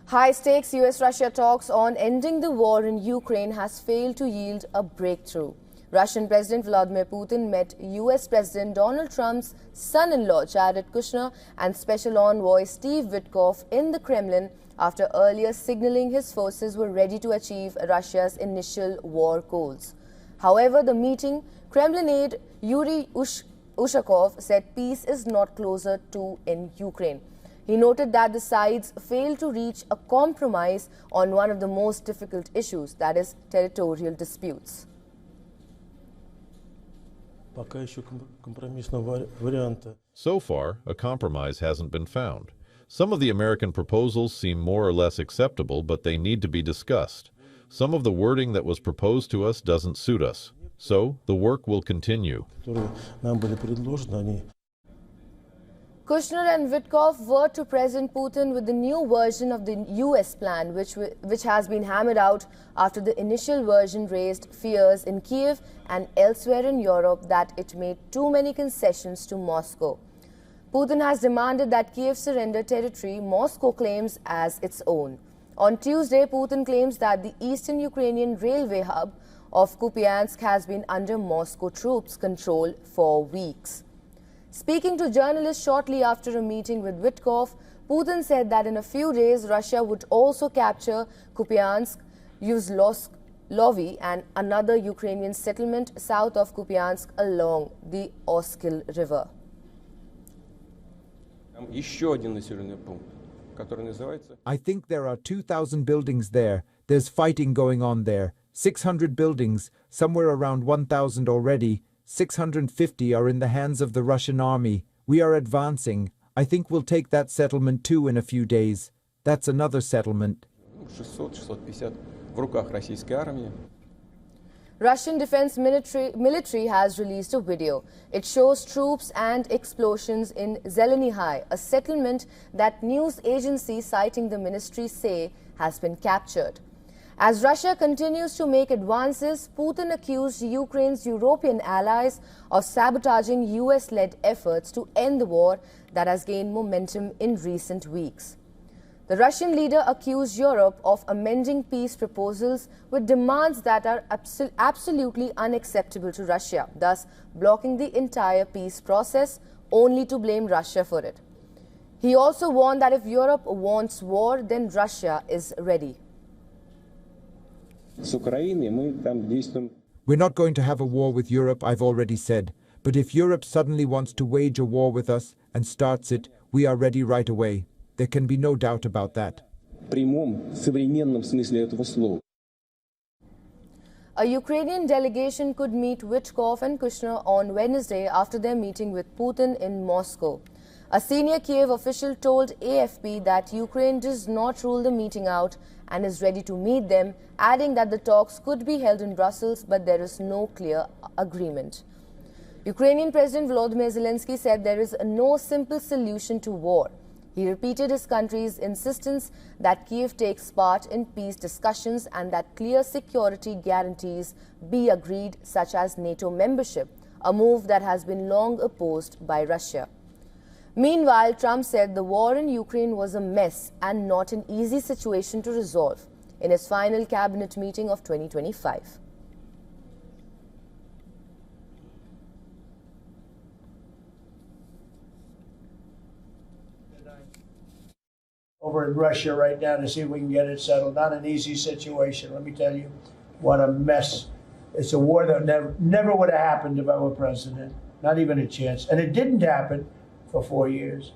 High-stakes US-Russia talks on ending the war in Ukraine has failed to yield a breakthrough. Russian President Vladimir Putin met US President Donald Trump's son-in-law Jared Kushner and Special Envoy Steve Witkoff in the Kremlin after earlier signaling his forces were ready to achieve Russia's initial war goals. However, the meeting, Kremlin aide Yuri Ushakov said peace is not closer to in Ukraine. He noted that the sides failed to reach a compromise on one of the most difficult issues, that is, territorial disputes. So far, a compromise hasn't been found. Some of the American proposals seem more or less acceptable, but they need to be discussed. Some of the wording that was proposed to us doesn't suit us. So, the work will continue. Kushner and Witkoff were to President Putin with the new version of the US plan, which has been hammered out after the initial version raised fears in Kiev and elsewhere in Europe that it made too many concessions to Moscow. Putin has demanded that Kiev surrender territory Moscow claims as its own. On Tuesday, Putin claims that the eastern Ukrainian railway hub of Kupiansk has been under Moscow troops' control for weeks. Speaking to journalists shortly after a meeting with Witkoff, Putin said that in a few days Russia would also capture Kupiansk, Yuzlovy and another Ukrainian settlement south of Kupiansk along the Oskil River. I think there are 2,000 buildings there. There's fighting going on there. 600 buildings, somewhere around 1,000 already. 650 are in the hands of the Russian army. We are advancing. I think we'll take that settlement too in a few days. That's another settlement. Russian Defense military has released a video. It shows troops and explosions in Zelenihai, a settlement that news agencies citing the ministry say has been captured. As Russia continues to make advances, Putin accused Ukraine's European allies of sabotaging US-led efforts to end the war that has gained momentum in recent weeks. The Russian leader accused Europe of amending peace proposals with demands that are absolutely unacceptable to Russia, thus blocking the entire peace process, only to blame Russia for it. He also warned that if Europe wants war, then Russia is ready. We're not going to have a war with Europe, I've already said. But if Europe suddenly wants to wage a war with us and starts it, we are ready right away. There can be no doubt about that. A Ukrainian delegation could meet Witkoff and Kushner on Wednesday after their meeting with Putin in Moscow. A senior Kiev official told AFP that Ukraine does not rule the meeting out and is ready to meet them, adding that the talks could be held in Brussels, but there is no clear agreement. Ukrainian President Volodymyr Zelensky said there is no simple solution to war. He repeated his country's insistence that Kiev takes part in peace discussions and that clear security guarantees be agreed, such as NATO membership, a move that has been long opposed by Russia. Meanwhile, Trump said the war in Ukraine was a mess and not an easy situation to resolve in his final cabinet meeting of 2025. Over in Russia right now to see if we can get it settled. Not an easy situation, let me tell you. What a mess. It's a war that never would have happened if I were president. Not even a chance. And it didn't happen for 4 years.